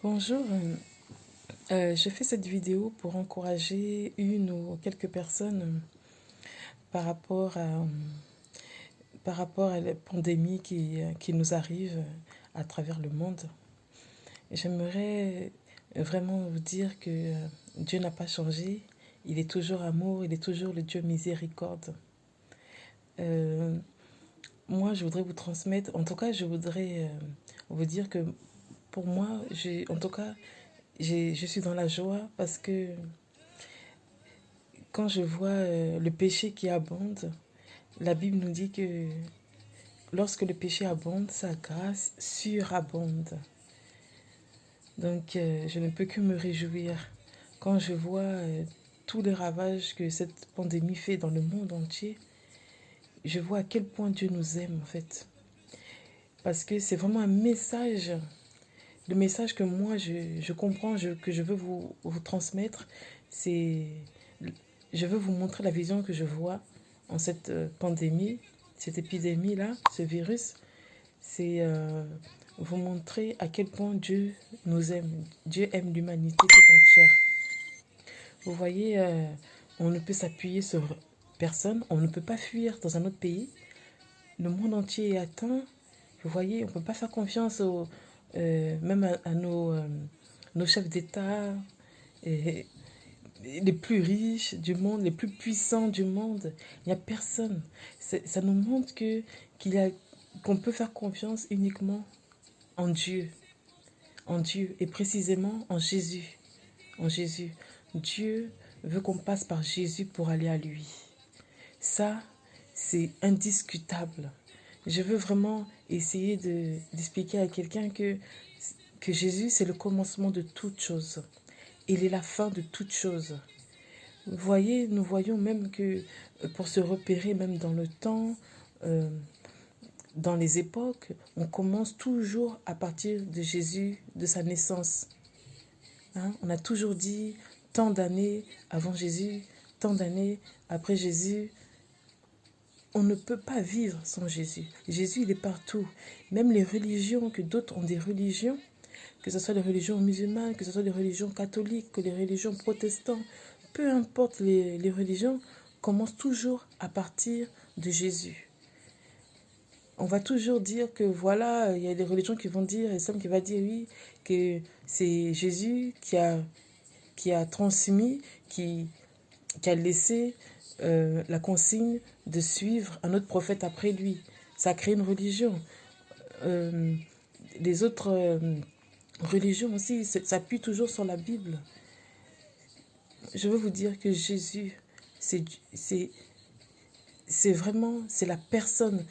Bonjour, je fais cette vidéo pour encourager une ou quelques personnes par rapport à, par rapport à la pandémie qui nous arrive à travers le monde. J'aimerais vraiment vous dire que Dieu n'a pas changé, il est toujours amour, il est toujours le Dieu miséricorde. Euh, Moi, je voudrais vous transmettre, en tout cas, je voudrais vous dire que pour moi, en tout cas, je suis dans la joie parce que quand je vois le péché qui abonde, la Bible nous dit que lorsque le péché abonde, sa grâce surabonde. Donc je ne peux que me réjouir quand je vois tous les ravages que cette pandémie fait dans le monde entier. Je vois à quel point Dieu nous aime en fait. Parce que c'est vraiment un message, le message que moi je comprends, que je veux vous transmettre, c'est je veux vous montrer la vision que je vois en cette pandémie, cette épidémie-là, ce virus. C'est vous montrer à quel point Dieu nous aime. Dieu aime l'humanité tout entière. Vous voyez, on ne peut s'appuyer sur personne, on ne peut pas fuir dans un autre pays. Le monde entier est atteint. Vous voyez, on ne peut pas faire confiance même à nos chefs d'État, et les plus riches du monde, les plus puissants du monde. Il n'y a personne. Ça nous montre qu'on peut faire confiance uniquement en Dieu. En Dieu et précisément en Jésus. En Jésus. Dieu veut qu'on passe par Jésus pour aller à lui. Ça, c'est indiscutable. Je veux vraiment essayer d'expliquer à quelqu'un que Jésus, c'est le commencement de toute chose. Il est la fin de toute chose. Vous voyez, nous voyons même que pour se repérer, même dans le temps, euh, dans les époques, on commence toujours à partir de Jésus, de sa naissance. Hein? On a toujours dit tant d'années avant Jésus, tant d'années après Jésus. On ne peut pas vivre sans Jésus. Jésus, il est partout. Même les religions, que d'autres ont des religions, que ce soit les religions musulmanes, que ce soit les religions catholiques, que les religions protestantes, peu importe les religions, commencent toujours à partir de Jésus. On va toujours dire que voilà, il y a des religions qui vont dire, l'islam qui va dire oui, que c'est Jésus qui a transmis, qui a laissé la consigne de suivre un autre prophète après lui. Ça a créé une religion. Euh, les autres religions aussi s'appuient toujours sur la Bible. Je veux vous dire que Jésus, c'est vraiment, c'est la personne.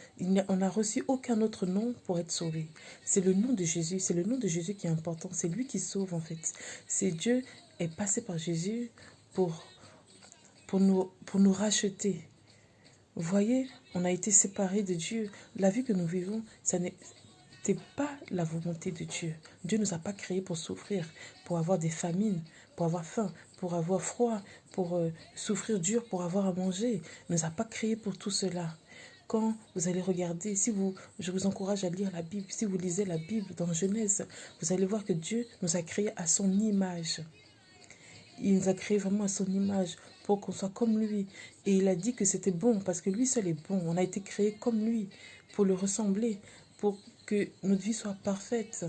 On n'a reçu aucun autre nom pour être sauvé. C'est le nom de Jésus. C'est le nom de Jésus qui est important. C'est lui qui sauve en fait. C'est Dieu est passé par Jésus pour, pour nous racheter. Vous voyez, on a été séparés de Dieu. La vie que nous vivons, ça n'est pas la volonté de Dieu. Dieu ne nous a pas créés pour souffrir, pour avoir des famines, pour avoir faim, pour avoir froid, pour souffrir dur, pour avoir à manger. Il ne nous a pas créés pour tout cela. Quand vous allez regarder, je vous encourage à lire la Bible, si vous lisez la Bible dans Genèse, vous allez voir que Dieu nous a créés à son image. Il nous a créés vraiment à son image pour qu'on soit comme lui. Et il a dit que c'était bon parce que lui seul est bon. On a été créés comme lui pour le ressembler, pour que notre vie soit parfaite.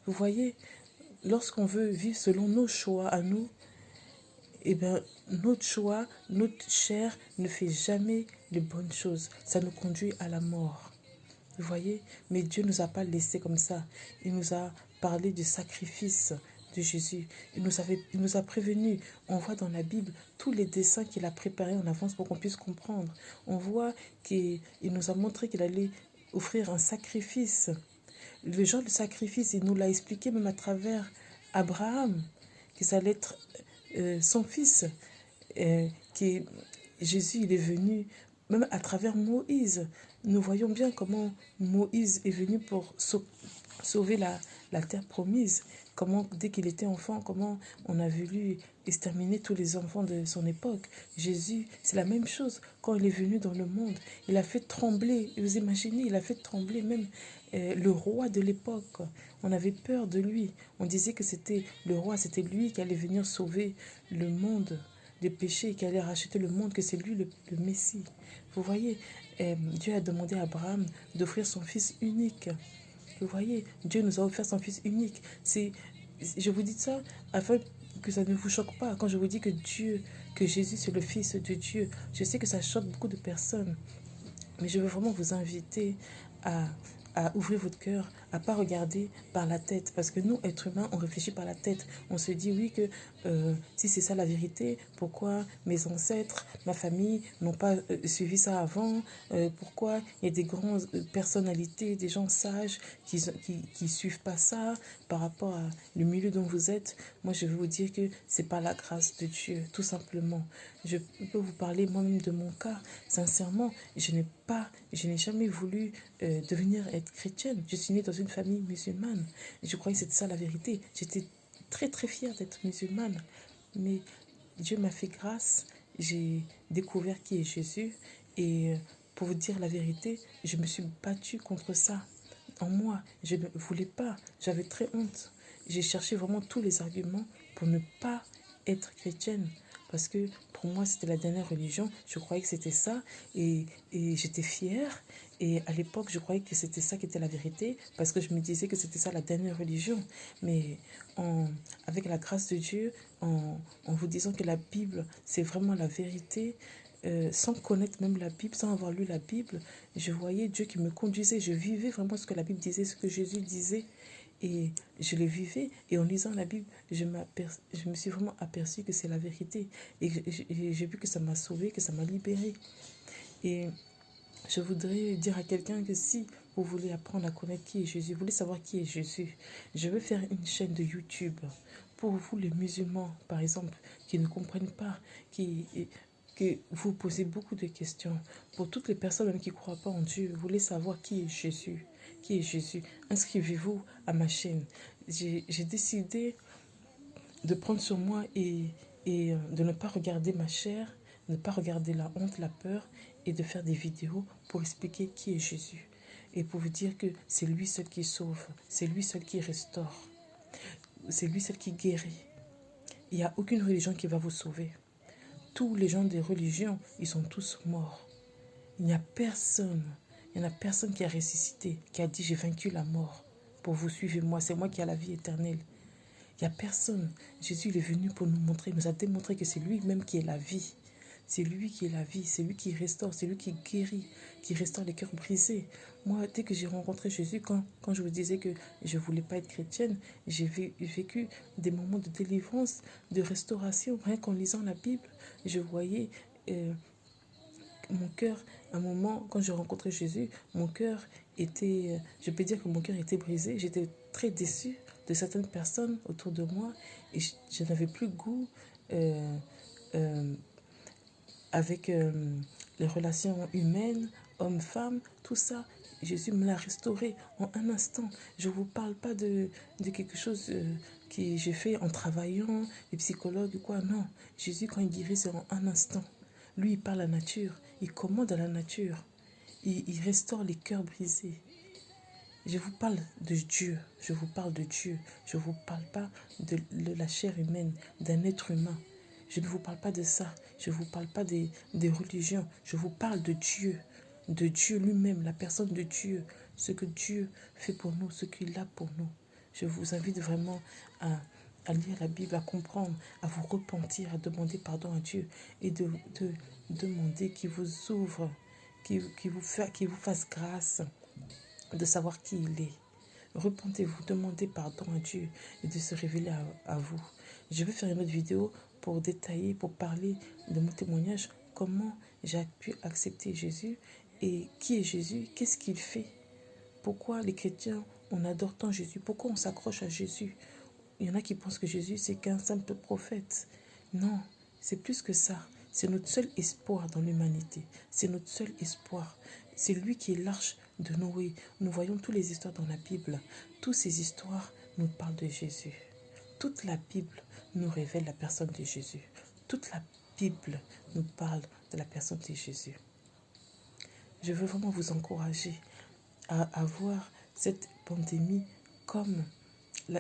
Vous voyez, lorsqu'on veut vivre selon nos choix à nous, eh bien, notre choix, notre chair ne fait jamais les bonnes choses. Ça nous conduit à la mort. Vous voyez, mais Dieu ne nous a pas laissés comme ça. Il nous a parlé du sacrifice de Jésus. Il nous a prévenus. On voit dans la Bible tous les dessins qu'il a préparés en avance pour qu'on puisse comprendre. On voit qu'il nous a montré qu'il allait offrir un sacrifice. Le genre de sacrifice, il nous l'a expliqué même à travers Abraham, que ça allait être son fils. Qui Jésus, il est venu même à travers Moïse. Nous voyons bien comment Moïse est venu sauver la terre promise. Comment, dès qu'il était enfant, comment on a voulu exterminer tous les enfants de son époque. Jésus, c'est la même chose. Quand il est venu dans le monde, il a fait trembler, vous imaginez, il a fait trembler même le roi de l'époque. On avait peur de lui. On disait que c'était le roi, c'était lui qui allait venir sauver le monde des péchés, qui allait racheter le monde, que c'est lui le Messie. Vous voyez, Dieu a demandé à Abraham d'offrir son fils unique. Vous voyez, Dieu nous a offert son Fils unique. Je vous dis ça afin que ça ne vous choque pas. Quand je vous dis que Jésus, c'est le Fils de Dieu, je sais que ça choque beaucoup de personnes. Mais je veux vraiment vous inviter à, à ouvrir votre cœur, à ne pas regarder par la tête. Parce que nous, êtres humains, on réfléchit par la tête. On se dit, oui, que si c'est ça la vérité, pourquoi mes ancêtres, ma famille n'ont pas suivi ça avant? Pourquoi il y a des grandes personnalités, des gens sages qui suivent pas ça par rapport à le milieu dont vous êtes? Moi, je veux vous dire que c'est par la grâce de Dieu, tout simplement. Je peux vous parler moi-même de mon cas. Sincèrement, je n'ai jamais voulu devenir être chrétienne. Je suis née dans une famille musulmane. Je croyais que c'était ça la vérité. J'étais très très fière d'être musulmane. Mais Dieu m'a fait grâce. J'ai découvert qui est Jésus. Et pour vous dire la vérité, je me suis battue contre ça. En moi, je ne voulais pas. J'avais très honte. J'ai cherché vraiment tous les arguments pour ne pas être chrétienne. Parce que pour moi, c'était la dernière religion. Je croyais que c'était ça. Et j'étais fière. Et à l'époque, je croyais que c'était ça qui était la vérité. Parce que je me disais que c'était ça la dernière religion. Mais avec la grâce de Dieu, en vous disant que la Bible, c'est vraiment la vérité, sans connaître même la Bible, sans avoir lu la Bible, je voyais Dieu qui me conduisait. Je vivais vraiment ce que la Bible disait, ce que Jésus disait. Et je le vivais. Et en lisant la Bible, je me suis vraiment aperçue que c'est la vérité. Et j'ai vu que ça m'a sauvée, que ça m'a libérée. Et je voudrais dire à quelqu'un que si vous voulez apprendre à connaître qui est Jésus, vous voulez savoir qui est Jésus, je vais faire une chaîne de YouTube pour vous les musulmans, par exemple, qui ne comprennent pas, que vous posez beaucoup de questions. Pour toutes les personnes même qui ne croient pas en Dieu, vous voulez savoir qui est Jésus. Qui est Jésus? Inscrivez-vous à ma chaîne. J'ai décidé de prendre sur moi et de ne pas regarder ma chair, de ne pas regarder la honte, la peur, et de faire des vidéos pour expliquer qui est Jésus. Et pour vous dire que c'est lui seul qui sauve, c'est lui seul qui restaure, c'est lui seul qui guérit. Il n'y a aucune religion qui va vous sauver. Tous les gens des religions, ils sont tous morts. Il n'y a personne, il n'y en a personne qui a ressuscité, qui a dit j'ai vaincu la mort. Pour vous, suivez-moi, c'est moi qui ai la vie éternelle. Il n'y a personne. Jésus il est venu pour nous montrer, il nous a démontré que c'est lui-même qui est la vie. C'est lui qui est la vie, c'est lui qui restaure, c'est lui qui guérit, qui restaure les cœurs brisés. Moi, dès que j'ai rencontré Jésus, quand je vous disais que je ne voulais pas être chrétienne, j'ai vécu des moments de délivrance, de restauration. Rien qu'en lisant la Bible, je voyais mon cœur, un moment, quand j'ai rencontré Jésus, mon cœur était, je peux dire que mon cœur était brisé. J'étais très déçue de certaines personnes autour de moi et je n'avais plus goût euh, avec les relations humaines, hommes-femmes, tout ça. Jésus me l'a restauré en un instant. Je ne vous parle pas de quelque chose que j'ai fait en travaillant, les psychologues ou quoi. Non, Jésus, quand il guérit, c'est en un instant. Lui, il parle à la nature, il commande à la nature. Il restaure les cœurs brisés. Je vous parle de Dieu, je vous parle de Dieu. Je ne vous parle pas de la chair humaine, d'un être humain. Je ne vous parle pas de ça. Je ne vous parle pas des religions. Je vous parle de Dieu lui-même, la personne de Dieu, ce que Dieu fait pour nous, ce qu'il a pour nous. Je vous invite vraiment à lire la Bible, à comprendre, à vous repentir, à demander pardon à Dieu et de demander qu'il vous ouvre, qu'il vous fasse grâce de savoir qui il est. Repentez-vous, demandez pardon à Dieu et de se révéler à vous. Je vais faire une autre vidéo pour détailler, pour parler de mon témoignage, comment j'ai pu accepter Jésus et qui est Jésus, qu'est-ce qu'il fait, pourquoi les chrétiens, on adore tant Jésus, pourquoi on s'accroche à Jésus. Il y en a qui pensent que Jésus, c'est qu'un simple prophète. Non, c'est plus que ça. C'est notre seul espoir dans l'humanité. C'est notre seul espoir. C'est lui qui est l'arche de Noé. Nous voyons toutes les histoires dans la Bible. Toutes ces histoires nous parlent de Jésus. Toute la Bible nous révèle la personne de Jésus. Toute la Bible nous parle de la personne de Jésus. Je veux vraiment vous encourager à voir cette pandémie comme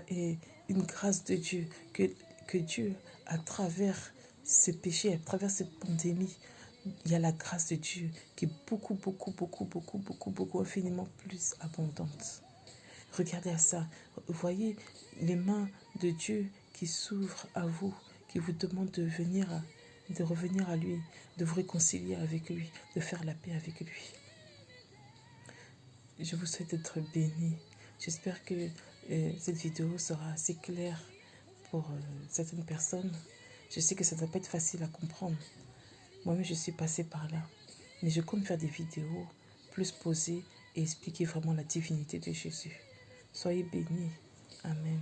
une grâce de Dieu, que Dieu, à travers ce péché, à travers cette pandémie, il y a la grâce de Dieu qui est beaucoup, infiniment plus abondante. Regardez à ça. Voyez les mains de Dieu qui s'ouvrent à vous, qui vous demandent de revenir à lui, de vous réconcilier avec lui, de faire la paix avec lui. Je vous souhaite d'être bénis. J'espère que cette vidéo sera assez claire pour certaines personnes. Je sais que ça ne va pas être facile à comprendre. Moi-même, je suis passée par là. Mais je compte faire des vidéos plus posées et expliquer vraiment la divinité de Jésus. Soyez bénis. Amen.